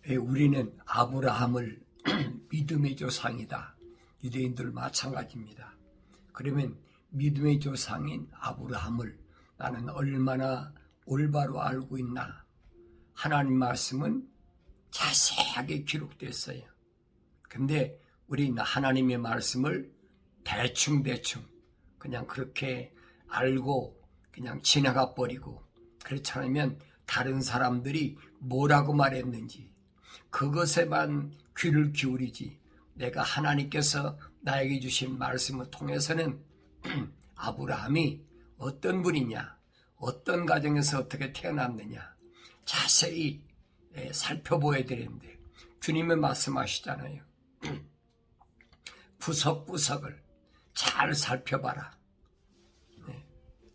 우리는 아브라함을 믿음의 조상이다. 유대인들 마찬가지입니다. 그러면 믿음의 조상인 아브라함을 나는 얼마나 올바로 알고 있나? 하나님 말씀은 자세하게 기록됐어요. 근데 우리는 하나님의 말씀을 대충 그냥 그렇게 알고 그냥 지나가 버리고, 그렇지 않으면 다른 사람들이 뭐라고 말했는지 그것에만 귀를 기울이지, 내가 하나님께서 나에게 주신 말씀을 통해서는 아브라함이 어떤 분이냐, 어떤 가정에서 어떻게 태어났느냐 자세히 살펴보아야 되는데, 주님은 말씀하시잖아요. 구석구석을 잘 살펴봐라.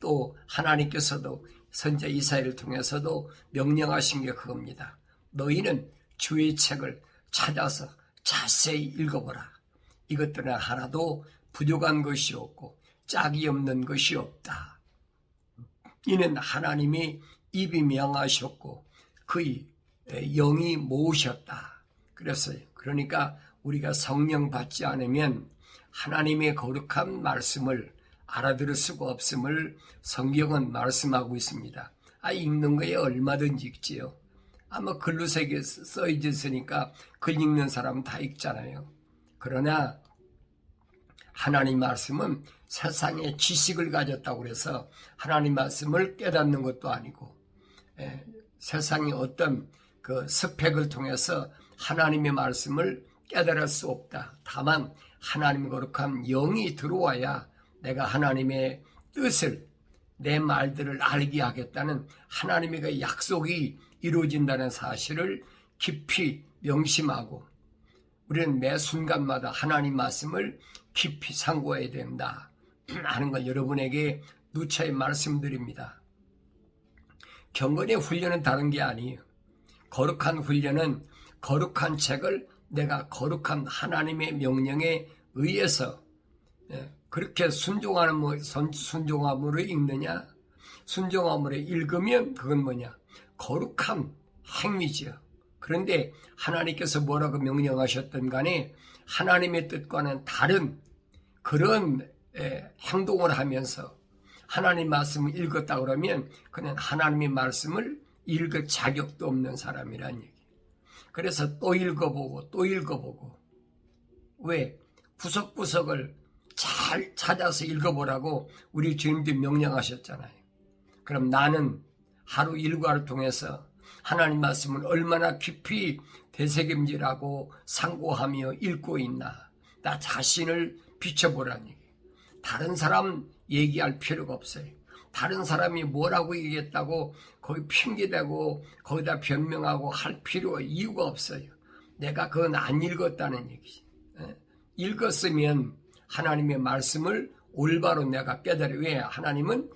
또 하나님께서도 선지자 이사야를 통해서도 명령하신 게 그겁니다. 너희는 주의 책을 찾아서 자세히 읽어보라. 이것들은 하나도 부족한 것이 없고 짝이 없는 것이 없다. 이는 하나님이 입이 명하셨고 그의 영이 모으셨다. 그랬어요. 그러니까 우리가 성령 받지 않으면 하나님의 거룩한 말씀을 알아들을 수가 없음을 성경은 말씀하고 있습니다. 읽는 거에 얼마든지 읽지요. 아마 글로 써 있으니까 글 읽는 사람은 다 읽잖아요. 그러나 하나님 말씀은 세상에 지식을 가졌다고 해서 하나님 말씀을 깨닫는 것도 아니고, 세상의 어떤 그 스펙을 통해서 하나님의 말씀을 깨달을 수 없다. 다만 하나님의 거룩한 영이 들어와야 내가 하나님의 뜻을, 내 말들을 알게 하겠다는 하나님의 그 약속이 이루어진다는 사실을 깊이 명심하고, 우리는 매 순간마다 하나님 말씀을 깊이 상고해야 된다 하는 걸 여러분에게 누차에 말씀드립니다. 경건의 훈련은 다른 게 아니에요. 거룩한 훈련은 거룩한 책을 내가 거룩한 하나님의 명령에 의해서 그렇게 순종함으로 읽느냐, 순종함으로 읽으면 그건 뭐냐, 거룩한 행위죠. 그런데 하나님께서 뭐라고 명령하셨든 간에 하나님의 뜻과는 다른 그런 행동을 하면서 하나님 말씀을 읽었다 그러면 그는 하나님의 말씀을 읽을 자격도 없는 사람이란 얘기. 그래서 또 읽어보고 또 읽어보고, 왜? 구석구석을 잘 찾아서 읽어보라고 우리 주님도 명령하셨잖아요. 그럼 나는 하루 일과를 통해서 하나님 말씀을 얼마나 깊이 되새김질하고 상고하며 읽고 있나, 나 자신을 비춰보라는 얘기. 다른 사람 얘기할 필요가 없어요. 다른 사람이 뭐라고 얘기했다고 거기 핑계대고 거기다 변명하고 할 필요가, 이유가 없어요. 내가 그건 안 읽었다는 얘기지. 읽었으면 하나님의 말씀을 올바로 내가 깨달아. 왜? 하나님은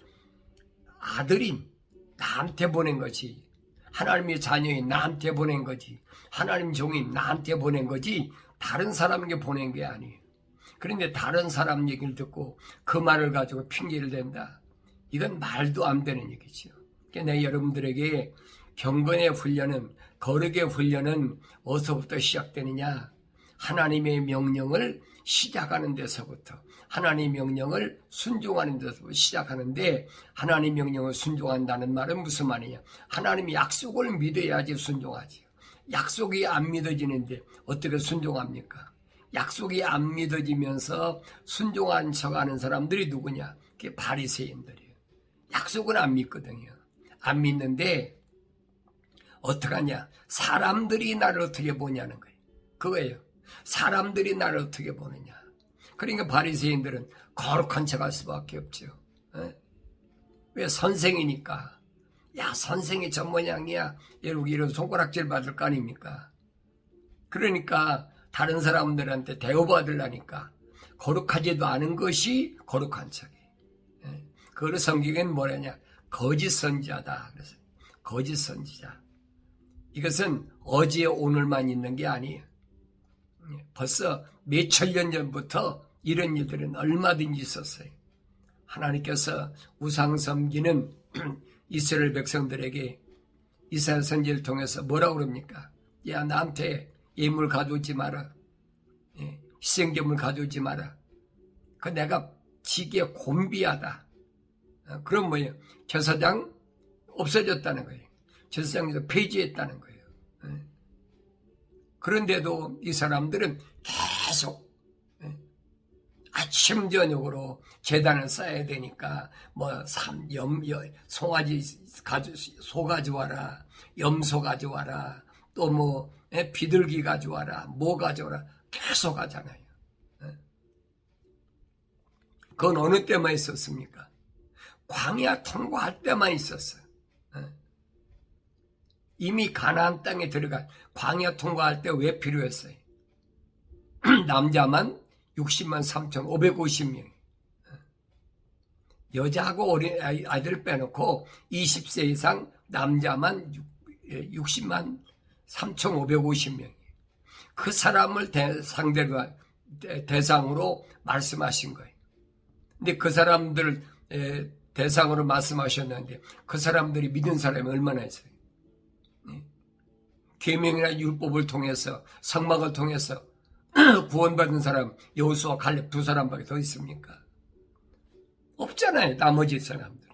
아들인 나한테 보낸 거지. 하나님의 자녀인 나한테 보낸 거지. 하나님 종인 나한테 보낸 거지. 다른 사람에게 보낸 게 아니에요. 그런데 다른 사람 얘기를 듣고 그 말을 가지고 핑계를 댄다. 이건 말도 안 되는 얘기죠. 그러니까 내가 여러분들에게 경건의 훈련은, 거룩의 훈련은 어디서부터 시작되느냐? 하나님의 명령을 시작하는 데서부터, 하나님의 명령을 순종하는 데서부터 시작하는데, 하나님의 명령을 순종한다는 말은 무슨 말이냐? 하나님의 약속을 믿어야지 순종하지. 약속이 안 믿어지는데 어떻게 순종합니까? 약속이 안 믿어지면서 순종한 척하는 사람들이 누구냐? 그게 바리새인들이에요. 약속은 안 믿거든요. 안 믿는데 어떡하냐? 사람들이 나를 어떻게 보냐는 거예요. 그거예요. 사람들이 나를 어떻게 보느냐. 그러니까 바리새인들은 거룩한 척할 수밖에 없죠. 왜? 선생이니까. 야, 선생이 저 모양이야. 이런 손가락질 받을 거 아닙니까? 그러니까 다른 사람들한테 대우받으려니까 거룩하지도 않은 것이 거룩한 척이에요. 그걸 성경에는 뭐라냐? 거짓 선지자다. 그래서 거짓 선지자. 이것은 어제 오늘만 있는 게 아니에요. 벌써 몇천 년 전부터 이런 일들은 얼마든지 있었어요. 하나님께서 우상 섬기는 이스라엘 백성들에게 이사야 선지를 통해서 뭐라고 그럽니까? 야, 나한테 예물 가져오지 마라. 희생제물 가져오지 마라. 그 내가 지기에 곤비하다. 그럼 뭐예요? 제사장 없어졌다는 거예요. 제사장에서 폐지했다는 거예요. 그런데도 이 사람들은 계속 아침 저녁으로 제단을 쌓아야 되니까 송아지 소 가져와라, 염소 가져와라, 또 비둘기 가져와라, 뭐 가져와라 계속 하잖아요. 그건 어느 때만 있었습니까? 광야 통과할 때만 있었어요. 이미 가나안 땅에 들어간 광야 통과할 때 왜 필요했어요? 남자만 60만 3,550명. 여자하고 어린 아이들 빼놓고 20세 이상 남자만 60만 3,550명. 그 사람을 대상으로 말씀하신 거예요. 근데 그 사람들 대상으로 말씀하셨는데 그 사람들이 믿은 사람이 얼마나 있어요? 계명이나 율법을 통해서 성막을 통해서 구원받은 사람 여호수아 갈렙 두 사람밖에 더 있습니까? 없잖아요. 나머지 사람들.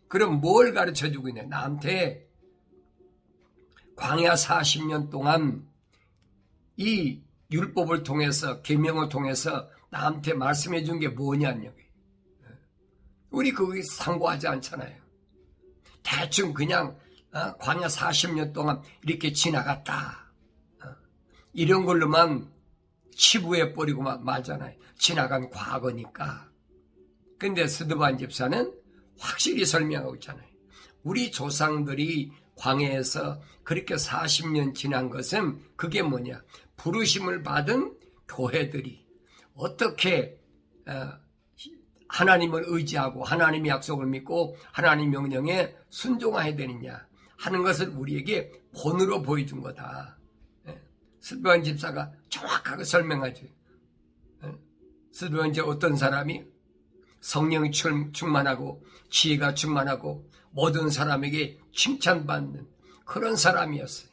그럼 뭘 가르쳐주고 있냐? 나한테 광야 40년 동안 이 율법을 통해서 계명을 통해서 나한테 말씀해 준 게 뭐냐는 얘기. 우리 그거 상고하지 않잖아요. 대충 그냥 광야 40년 동안 이렇게 지나갔다. 이런 걸로만 치부해 버리고 말잖아요. 지나간 과거니까. 근데 스드반 집사는 확실히 설명하고 있잖아요. 우리 조상들이 광야에서 그렇게 40년 지난 것은 그게 뭐냐? 부르심을 받은 교회들이 어떻게 하나님을 의지하고 하나님의 약속을 믿고 하나님 명령에 순종해야 되느냐 하는 것을 우리에게 본으로 보여준 거다. 스드반 집사가 정확하게 설명하죠. 스드반 집사 어떤 사람이 성령이 충만하고 지혜가 충만하고 모든 사람에게 칭찬받는 그런 사람이었어요.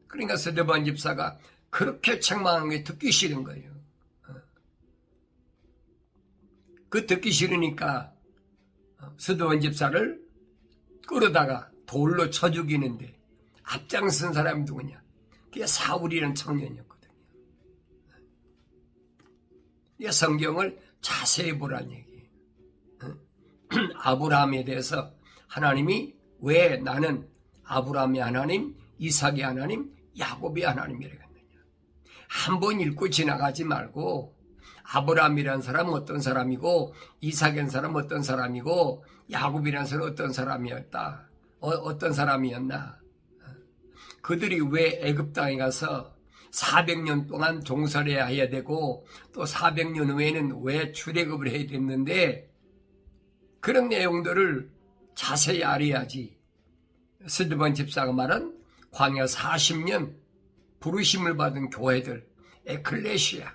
그러니까 스드반 집사가 그렇게 책망한 게 듣기 싫은 거예요. 그 듣기 싫으니까 스드반 집사를 끌어다가 돌로 쳐 죽이는데 앞장선 사람이 누구냐? 그게 사울이라는 청년이었거든요. 이 성경을 자세히 보라는 얘기예요. 아브라함에 대해서 하나님이 왜 나는 아브라함의 하나님, 이삭의 하나님, 야곱의 하나님이라고 했느냐. 한번 읽고 지나가지 말고 아브라함이라는 사람은 어떤 사람이고 이삭이라는 사람은 어떤 사람이고 야곱이라는 사람은 어떤 사람이었다. 어떤 사람이었나. 그들이 왜 애굽 땅에 가서 400년 동안 종살이해야 해야 되고 또 400년 후에는 왜 출애굽을 해야 됐는데 그런 내용들을 자세히 알아야지. 스드반 집사가 말한 광야 40년 부르심을 받은 교회들, 에클레시아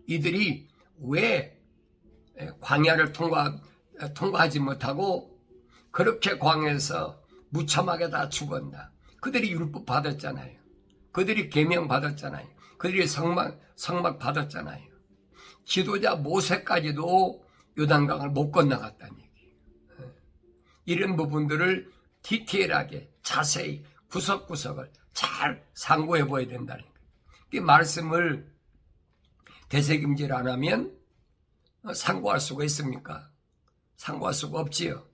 이들이 왜 광야를 통과하지 못하고 그렇게 광야에서 무참하게 다 죽었나. 그들이 율법 받았잖아요. 그들이 계명 받았잖아요. 그들이 성막 받았잖아요. 지도자 모세까지도 요단강을 못 건너갔다는 얘기예요. 이런 부분들을 디테일하게 자세히 구석구석을 잘 상고해 보아야 된다는 거예요. 이 말씀을 되새김질 안 하면 상고할 수가 있습니까? 상고할 수가 없지요.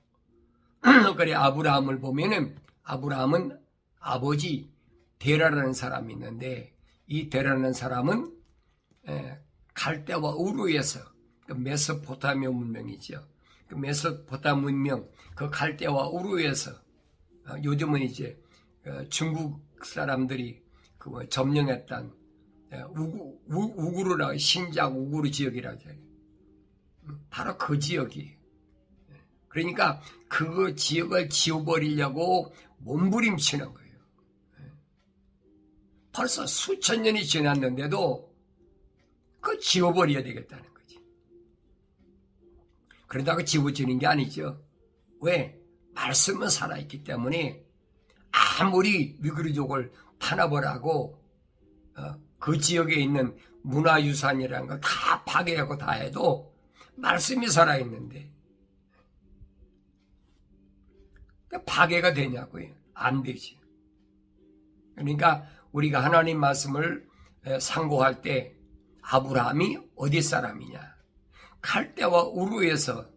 그래 아브라함을 보면은 아브라함은 아버지 데라라는 사람이 있는데 이 데라라는 사람은 갈대와 우루에서 그 메소포타미아 문명이죠. 그 메소포타미아 문명 그 갈대와 우루에서 요즘은 이제 중국 사람들이 그 점령했던 우구르라 신장 우구르 지역이라죠. 바로 그 지역이. 그러니까 그 지역을 지워버리려고 몸부림치는 거예요. 벌써 수천 년이 지났는데도 그거 지워버려야 되겠다는 거지. 그러다가 지워지는 게 아니죠. 왜? 말씀은 살아있기 때문에 아무리 위그르족을 탄압을 그 지역에 있는 문화유산이라는 걸 다 파괴하고 다 해도 말씀이 살아있는데 파괴가 되냐고요? 안 되지. 그러니까 우리가 하나님 말씀을 상고할 때 아브라함이 어디 사람이냐? 칼대와 우르에서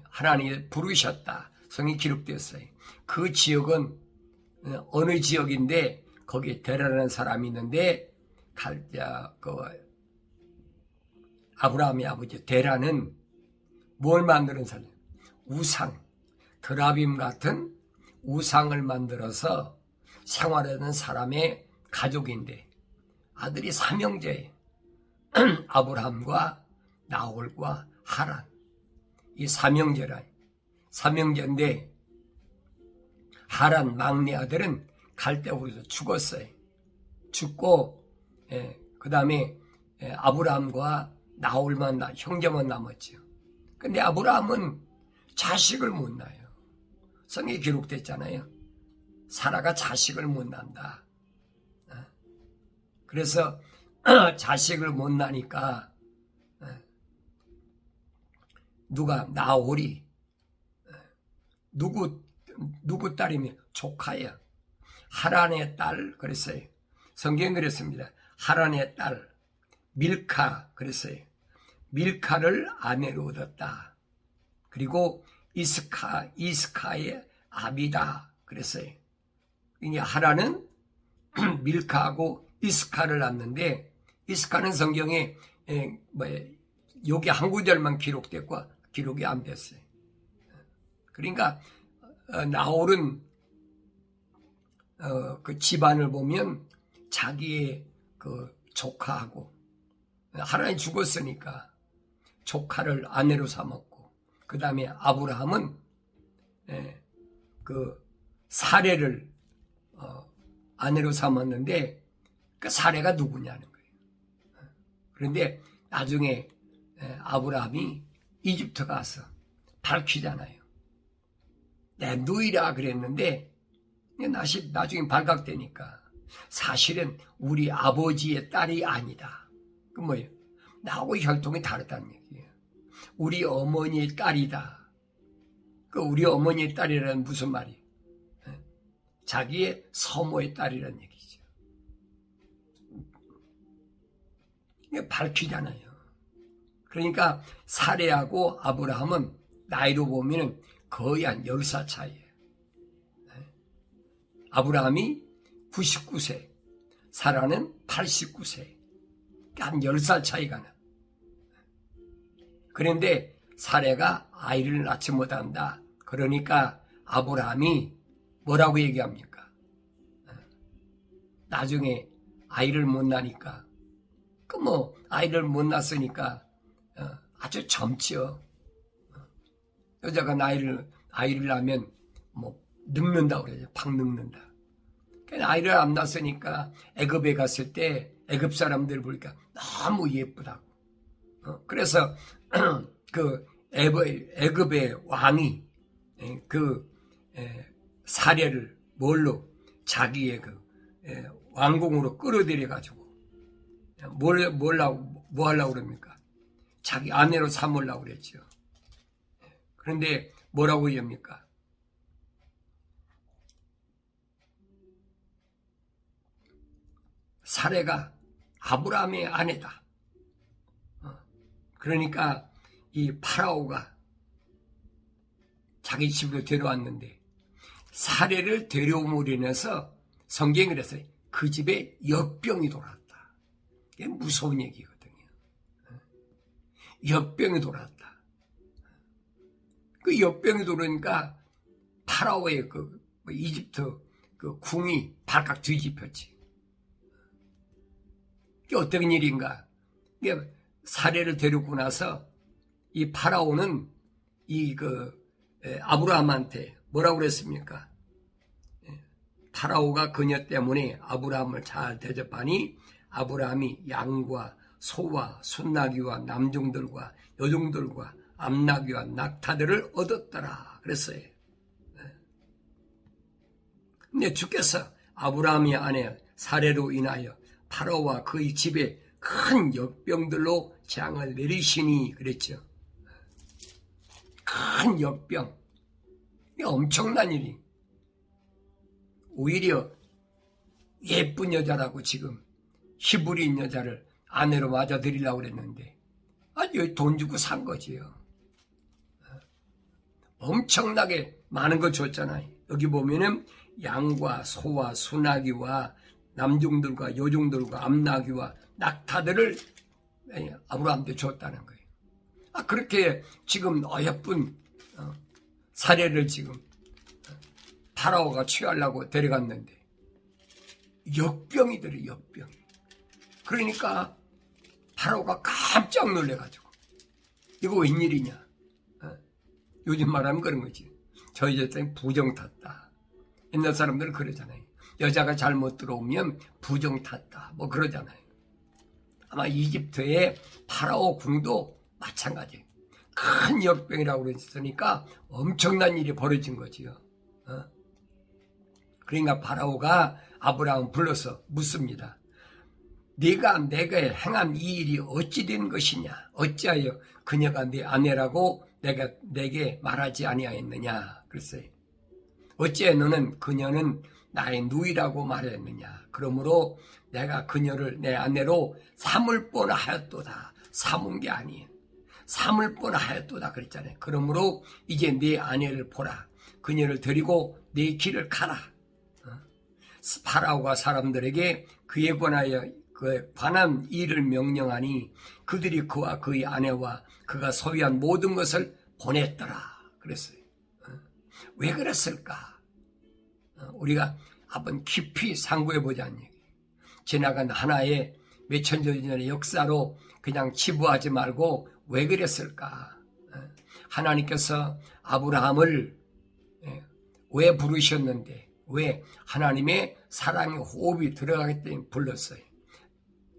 하나님이 부르셨다. 성이 기록되었어요. 그 지역은 어느 지역인데 거기에 데라라는 사람이 있는데 아브라함의 아버지 데라는 뭘 만드는 사람? 우상, 드라빔 같은 우상을 만들어서 생활하는 사람의 가족인데 아들이 삼형제예요. 아브라함과 나홀과 하란, 이 삼형제인데 하란 막내 아들은 갈대우르에서 죽었어요. 죽고 그 다음에 아브라함과 나홀만 형제만 남았죠. 근데 아브라함은 자식을 못 낳아요. 성경에 기록됐잖아요. 사라가 자식을 못 낳는다. 그래서 자식을 못 낳으니까 나홀이 누구 딸이며 조카야. 하란의 딸 그랬어요. 성경에 그랬습니다. 하란의 딸 밀카 그랬어요. 밀카를 아내로 얻었다. 그리고 이스카의 아비다 그랬어요. 이게 하란은 밀카하고 이스카를 낳는데 이스카는 성경에 여기 한 구절만 기록됐고 기록이 안 됐어요. 그러니까 나홀은 그 집안을 보면 자기의 그 조카하고 하란이 죽었으니까 조카를 아내로 삼았고 그 다음에 아브라함은 그 사레를 아내로 삼았는데 그 사레가 누구냐는 거예요. 그런데 나중에 아브라함이 이집트 가서 밝히잖아요. 내 누이라 그랬는데 나중에 발각되니까 사실은 우리 아버지의 딸이 아니다. 그 뭐예요? 나하고 혈통이 다르다는 얘기예요. 우리 어머니의 딸이다. 그 우리 어머니의 딸이라는 무슨 말이에요? 자기의 서모의 딸이라는 얘기죠. 이게 밝히잖아요. 그러니까 사레하고 아브라함은 나이로 보면 거의 한 10살 차이예요. 아브라함이 99세, 사라는 89세. 한 10살 차이가 나. 그런데 사레가 아이를 낳지 못한다. 그러니까 아브라함이 뭐라고 얘기합니까? 나중에 아이를 못 낳으니까 아이를 못 낳았으니까 아주 젊죠. 여자가 아이를 낳으면 늙는다고 그러죠. 팍 늙는다. 아이를 안 낳았으니까 애굽에 갔을 때 애굽 사람들 보니까 너무 예쁘다고. 그래서 그 애굽의 왕이 그 사례를 자기의 그 왕궁으로 끌어들여 가지고 뭐 하려고 그럽니까? 자기 아내로 삼으려고 그랬죠. 그런데 뭐라고 얘기합니까? 사레가 아브라함의 아내다. 그러니까 이 파라오가 자기 집으로 데려왔는데 사레를 데려옴으로 인해서 성경이 그랬어요. 그 집에 역병이 돌았다. 이게 무서운 얘기거든요. 역병이 돌았다. 그 역병이 돌으니까 파라오의 이집트 그 궁이 발칵 뒤집혔지. 이게 어떤 일인가? 이게 사례를 데리고 나서 이 파라오는 아브라함한테 뭐라고 그랬습니까? 파라오가 그녀 때문에 아브라함을 잘 대접하니 아브라함이 양과 소와 순나귀와 남종들과 여종들과 암나귀와 낙타들을 얻었더라 그랬어요. 근데 주께서 아브라함의 아내 사레로 인하여 파라오와 그의 집에 큰 역병들로 재앙을 내리시니 그랬죠. 큰 역병. 이게 엄청난 일이. 오히려 예쁜 여자라고 지금 히브리인 여자를 아내로 맞아들이려고 그랬는데 아주 돈 주고 산 거지요. 엄청나게 많은 거 줬잖아요. 여기 보면은 양과 소와 수나기와 남종들과 여종들과 암나귀와 낙타들을 아브라함한테 줬다는 거예요. 그렇게 지금 어여쁜 사례를 지금 파라오가 취하려고 데려갔는데 역병이더래, 역병이. 그러니까 파라오가 깜짝 놀래가지고 이거 웬일이냐. 요즘 말하면 그런 거지. 저 여자 때문에 부정 탔다. 옛날 사람들은 그러잖아요. 여자가 잘못 들어오면 부정 탔다. 뭐 그러잖아요. 아마 이집트의 파라오 궁도 마찬가지예요. 큰 역병이라고 그랬으니까 엄청난 일이 벌어진 거지요. 그러니까 파라오가 아브라함을 불러서 묻습니다. 네가 내게 행한 이 일이 어찌 된 것이냐? 어찌하여 그녀가 네 아내라고 내게 말하지 아니하였느냐? 그랬어요. 어찌해 너는 그녀는 나의 누이라고 말했느냐? 그러므로 내가 그녀를 내 아내로 삼을 뻔하였도다. 삼은 게 아니에요. 삼을 뻔하였도다 그랬잖아요. 그러므로 이제 네 아내를 보라. 그녀를 데리고 네 길을 가라. 파라오가 사람들에게 그에 관한 일을 명령하니 그들이 그와 그의 아내와 그가 소유한 모든 것을 보냈더라 그랬어요. 왜 그랬을까? 우리가 한번 깊이 상고해보자는 얘기. 지나간 하나의 몇천 년 전의 역사로 그냥 치부하지 말고 왜 그랬을까? 하나님께서 아브라함을 왜 부르셨는데 왜 하나님의 사랑의 호흡이 들어가기 때문에 불렀어요.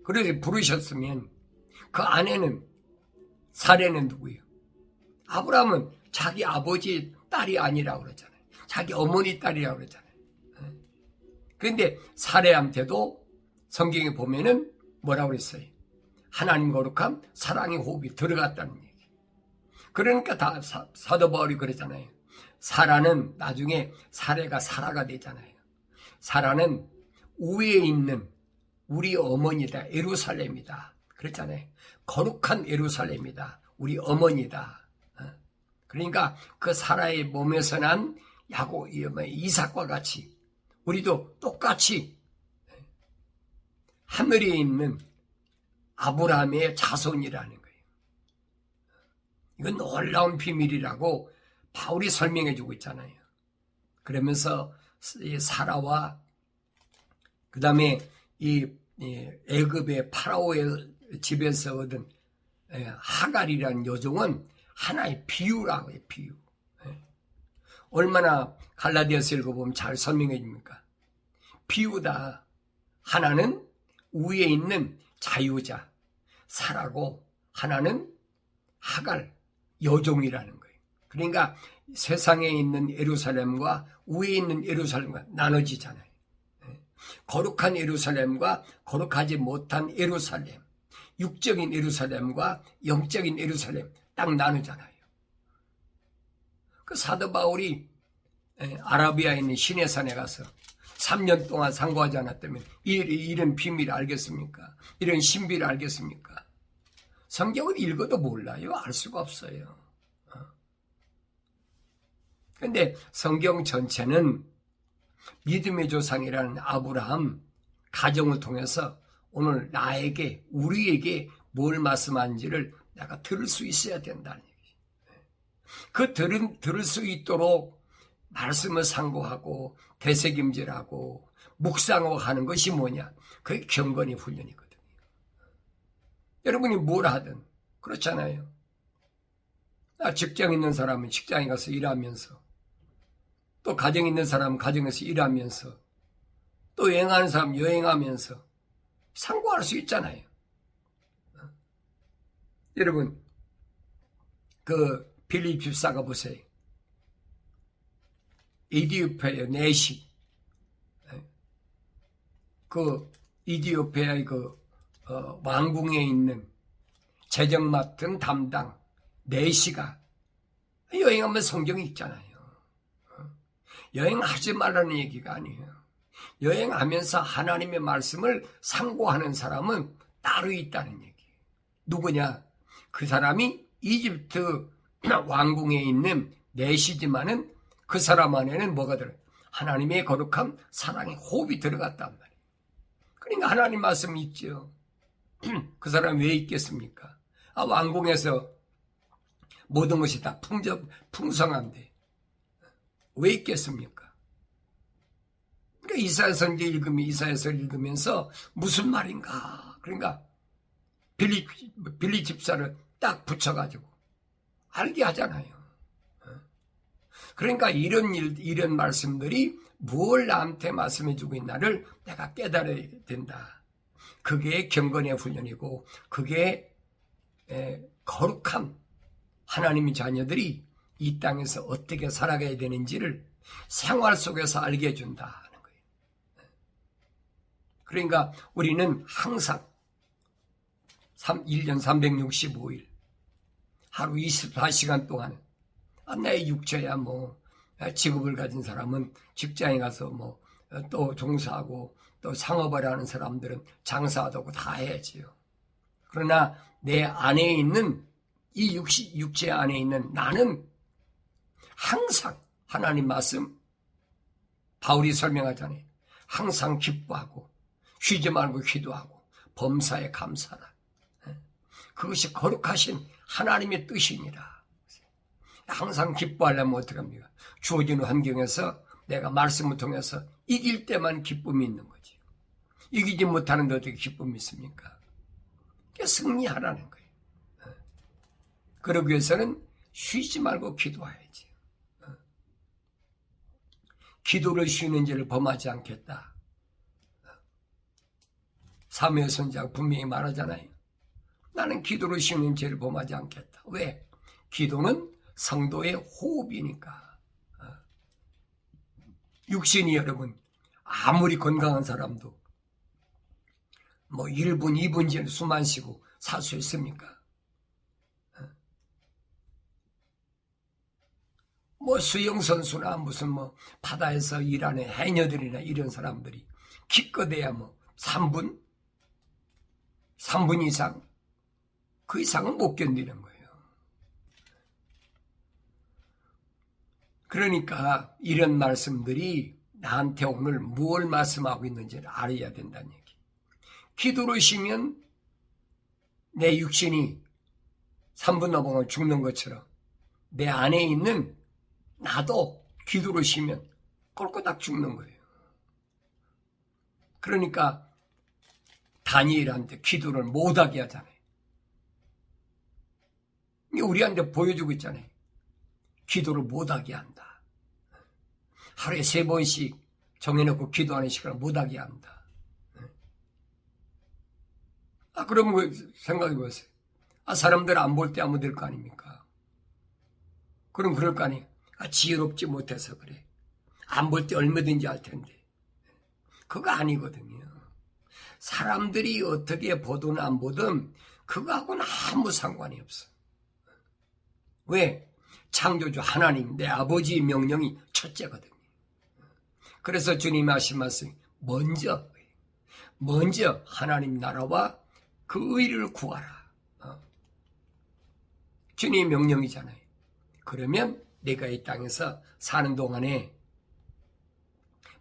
그래서 부르셨으면 그 아내는 사례는 누구예요? 아브라함은 자기 아버지 딸이 아니라고 그러잖아요. 자기 어머니 딸이라고 그러잖아요. 그런데 사례한테도 성경에 보면은 뭐라고 그랬어요? 하나님 거룩함, 사랑의 호흡이 들어갔다는 얘기. 그러니까 다 사도 바울이 그러잖아요. 사라는 나중에 사례가 사라가 되잖아요. 사라는 우에 있는 우리 어머니다. 예루살렘이다. 그랬잖아요. 거룩한 예루살렘이다. 우리 어머니다. 그러니까 그 사라의 몸에서 난 이삭과 같이 우리도 똑같이 하늘에 있는 아브라함의 자손이라는 거예요. 이건 놀라운 비밀이라고 바울이 설명해 주고 있잖아요. 그러면서 이 사라와 그 다음에 이 애굽의 파라오의 집에서 얻은 하갈이라는 여종은 하나의 비유라고 해요. 비유. 얼마나 갈라디아서 읽어보면 잘 설명해 줍니까? 비유다. 하나는 위에 있는 자유자 사라고 하나는 하갈 여종이라는 거예요. 그러니까 세상에 있는 예루살렘과 위에 있는 예루살렘과 나눠지잖아요. 거룩한 예루살렘과 거룩하지 못한 예루살렘, 육적인 예루살렘과 영적인 예루살렘 딱 나누잖아요. 그 사도 바울이 아라비아에 있는 시내산에 가서 3년 동안 상고하지 않았다면 이런 비밀을 알겠습니까? 이런 신비를 알겠습니까? 성경을 읽어도 몰라요. 알 수가 없어요. 그런데 성경 전체는 믿음의 조상이라는 아브라함 가정을 통해서 오늘 나에게 우리에게 뭘 말씀하는지를 내가 들을 수 있어야 된다는 얘기죠. 그 들을 수 있도록 말씀을 상고하고 되새김질하고 묵상하고 하는 것이 뭐냐? 그게 경건의 훈련이거든요. 여러분이 뭘 하든 그렇잖아요. 직장 있는 사람은 직장에 가서 일하면서 또 가정 있는 사람은 가정에서 일하면서 또 여행하는 사람은 여행하면서 상고할 수 있잖아요. 여러분 그 빌립 집사가 보세요. 에디오피아의 내시 그 이디오피아의 왕궁에 있는 재정 맡은 담당 네시가 여행하면 성경이 있잖아요. 여행하지 말라는 얘기가 아니에요. 여행하면서 하나님의 말씀을 상고하는 사람은 따로 있다는 얘기예요. 누구냐? 그 사람이 이집트 왕궁에 있는 네시지만은 그 사람 안에는 뭐가 들어요? 하나님의 거룩한 사랑의 호흡이 들어갔단 말이에요. 그러니까 하나님 말씀이 있죠. 그 사람 왜 있겠습니까? 왕궁에서 모든 것이 다 풍성한데 왜 있겠습니까? 그러니까 이사야서 읽으면서 무슨 말인가? 그러니까 빌리 집사를 딱 붙여가지고 알게 하잖아요. 그러니까 이런 말씀들이 무엇을 나한테 말씀해주고 있나를 내가 깨달아야 된다. 그게 경건의 훈련이고 그게 거룩한 하나님의 자녀들이 이 땅에서 어떻게 살아가야 되는지를 생활 속에서 알게 해준다는 거예요. 그러니까 우리는 항상 1년 365일 하루 24시간 동안 내 육체야 직업을 가진 사람은 직장에 가서 또 종사하고 또 상업을 하는 사람들은 장사하고 다 해야지요. 그러나 내 안에 있는 이 육체 안에 있는 나는 항상 하나님 말씀 바울이 설명하잖아요. 항상 기뻐하고 쉬지 말고 기도하고 범사에 감사라. 그것이 거룩하신 하나님의 뜻이니라. 항상 기뻐하려면 어떻게 합니까? 주어지는 환경에서 내가 말씀을 통해서 이길 때만 기쁨이 있는 거지. 이기지 못하는데 어떻게 기쁨이 있습니까? 승리하라는 거예요. 그러기 위해서는 쉬지 말고 기도해야지. 기도를 쉬는 죄를 범하지 않겠다. 사무엘 선지자가 분명히 말하잖아요. 나는 기도를 쉬는 죄를 범하지 않겠다. 왜? 기도는 성도의 호흡이니까. 육신이 여러분 아무리 건강한 사람도 1분, 2분 전에 숨 안 쉬고 살 수 있습니까? 수영선수나 무슨 바다에서 일하는 해녀들이나 이런 사람들이 기껏해야 3분? 3분 이상? 그 이상은 못 견디는 거예요. 그러니까 이런 말씀들이 나한테 오늘 무엇을 말씀하고 있는지를 알아야 된다는 얘기. 기도를 쉬면 내 육신이 3분 넘어가면 죽는 것처럼 내 안에 있는 나도 기도를 쉬면 꼴꼬닥 죽는 거예요. 그러니까 다니엘한테 기도를 못하게 하잖아요. 우리한테 보여주고 있잖아요. 기도를 못하게 한다. 하루에 3번씩 정해놓고 기도하는 시간을 못하게 한다. 그러면 생각해보세요. 사람들 안 볼 때 하면 될 거 아닙니까? 그럼 그럴 거 아니에요. 지혜롭지 못해서 그래. 안 볼 때 얼마든지 할 텐데. 그거 아니거든요. 사람들이 어떻게 보든 안 보든 그거하고는 아무 상관이 없어. 왜? 창조주 하나님, 내 아버지의 명령이 첫째거든요. 그래서 주님이 하신 말씀, 먼저 하나님 나라와 그 의를 구하라. 주님의 명령이잖아요. 그러면 내가 이 땅에서 사는 동안에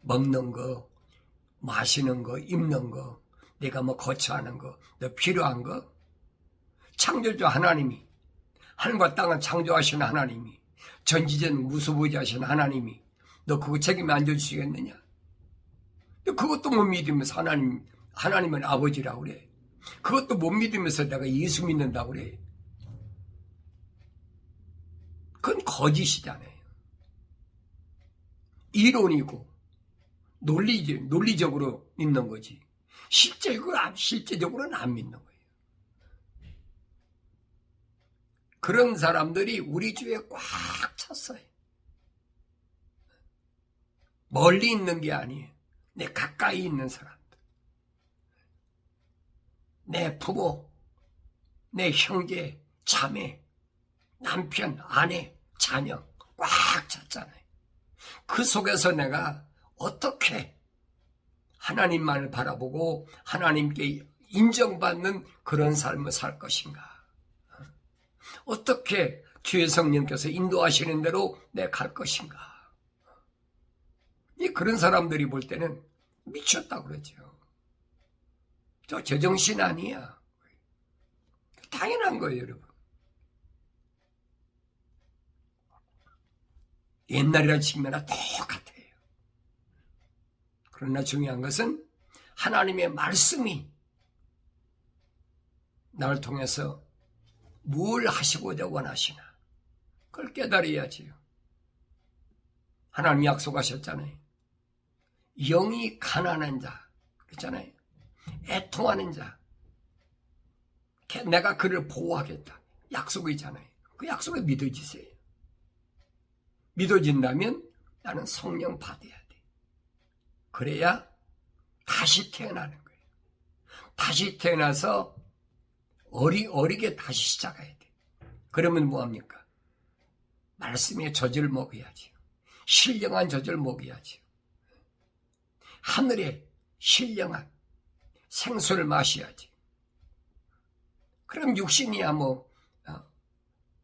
먹는 거, 마시는 거, 입는 거, 내가 거처하는 거, 너 필요한 거, 창조주 하나님이, 하늘과 땅을 창조하신 하나님이, 전지전 무소부지하신 하나님이 너 그거 책임에 앉아주시겠느냐? 너 그것도 못 믿으면서 하나님은 아버지라고 그래. 그것도 못 믿으면서 내가 예수 믿는다고 그래. 그건 거짓이잖아요. 이론이고 논리적으로 믿는 거지. 실제적으로는 안 믿는 거예요. 그런 사람들이 우리 주위에 꽉 찼어요. 멀리 있는 게 아니에요. 내 가까이 있는 사람들. 내 부모, 내 형제, 자매, 남편, 아내, 자녀 꽉 찼잖아요. 그 속에서 내가 어떻게 하나님만을 바라보고 하나님께 인정받는 그런 삶을 살 것인가? 어떻게 주의 성령께서 인도하시는 대로 내가 갈 것인가? 그런 사람들이 볼 때는 미쳤다고 그러죠. 저 제정신 아니야. 당연한 거예요, 여러분. 옛날이라 치면 똑같아요. 그러나 중요한 것은 하나님의 말씀이 나를 통해서 뭘 하시고자 원하시나 그걸 깨달아야지요. 하나님 약속하셨잖아요. 영이 가난한 자 그랬잖아요. 애통하는 자 내가 그를 보호하겠다 약속이잖아요. 그 약속에 믿어지세요. 믿어진다면 나는 성령 받아야 돼. 그래야 다시 태어나는 거예요. 다시 태어나서 어리게 다시 시작해야 돼. 그러면 뭐합니까? 말씀의 젖을 먹어야지. 신령한 젖을 먹어야지. 하늘에 신령한 생수를 마셔야지. 그럼 육신이야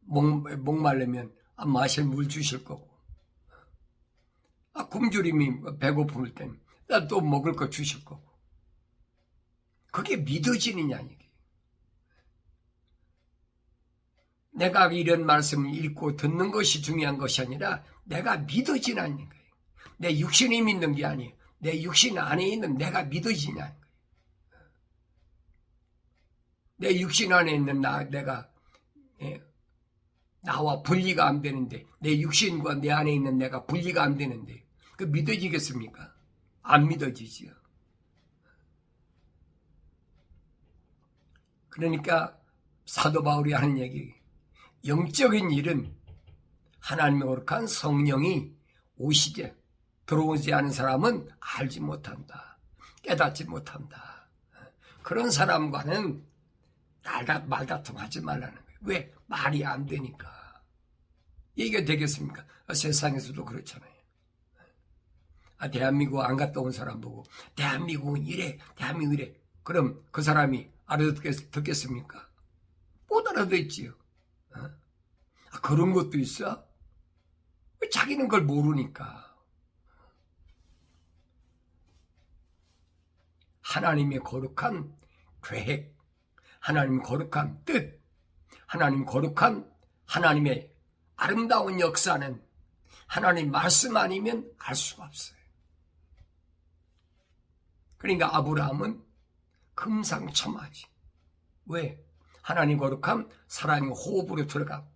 목마르면 마실 물 주실 거고, 굶주림이 배고플 땐 또 먹을 거 주실 거고. 그게 믿어지느냐 이게. 내가 이런 말씀을 읽고 듣는 것이 중요한 것이 아니라 내가 믿어지냐는 거예요. 내 육신이 믿는 게 아니에요. 내 육신 안에 있는 내가 믿어지냐는 거예요. 내 육신 안에 있는 내가 나와 분리가 안 되는데, 내 육신과 내 안에 있는 내가 분리가 안 되는데 그 믿어지겠습니까? 안 믿어지지요. 그러니까 사도 바울이 하는 얘기, 영적인 일은 하나님의 거룩한 성령이 오시게 들어오지 않은 사람은 알지 못한다. 깨닫지 못한다. 그런 사람과는 말다툼하지 말라는 거예요. 왜? 말이 안 되니까. 이게 되겠습니까? 세상에서도 그렇잖아요. 대한민국 안 갔다 온 사람 보고 대한민국은 이래, 대한민국 이래. 그럼 그 사람이 알아듣겠습니까? 못 알아듣지요. 그런 것도 있어? 왜 자기는 그걸 모르니까. 하나님의 거룩한 계획, 하나님의 거룩한 뜻, 하나님 거룩한 하나님의 아름다운 역사는 하나님 말씀 아니면 알 수가 없어요. 그러니까 아브라함은 금상첨화지. 왜? 하나님 거룩한 사랑의 호흡으로 들어가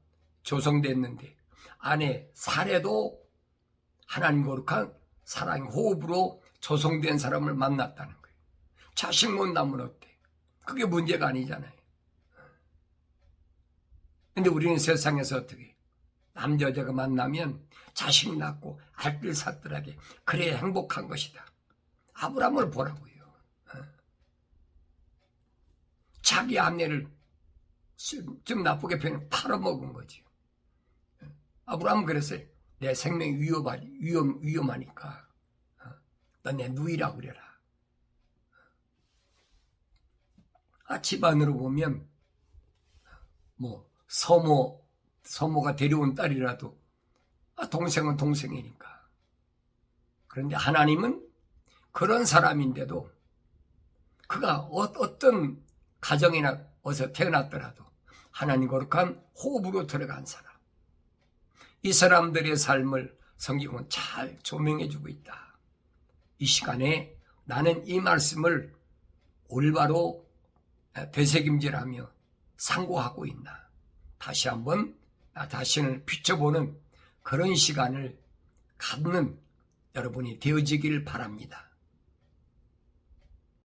조성됐는데 아내 사례도 하나님 거룩한 사랑의 호흡으로 조성된 사람을 만났다는 거예요. 자식 못 낳으면 어때? 그게 문제가 아니잖아요. 근데 우리는 세상에서 어떻게 남자 여자가 만나면 자식 낳고 알뜰살뜰하게 그래야 행복한 것이다. 아브라함을 보라고요. 자기 아내를 좀 나쁘게 표현해 팔아먹은 거지. 아브라함은 그랬어요. 내 생명이 위험하니까 너 내 누이라고 그래라. 집안으로 보면 서모가 데려온 딸이라도 동생은 동생이니까. 그런데 하나님은 그런 사람인데도 그가 어떤 가정이나 어디서 태어났더라도 하나님 거룩한 호흡으로 들어간 사람. 이 사람들의 삶을 성경은 잘 조명해주고 있다. 이 시간에 나는 이 말씀을 올바로 되새김질하며 상고하고 있나. 다시 한번 나 자신을 비춰보는 그런 시간을 갖는 여러분이 되어지길 바랍니다.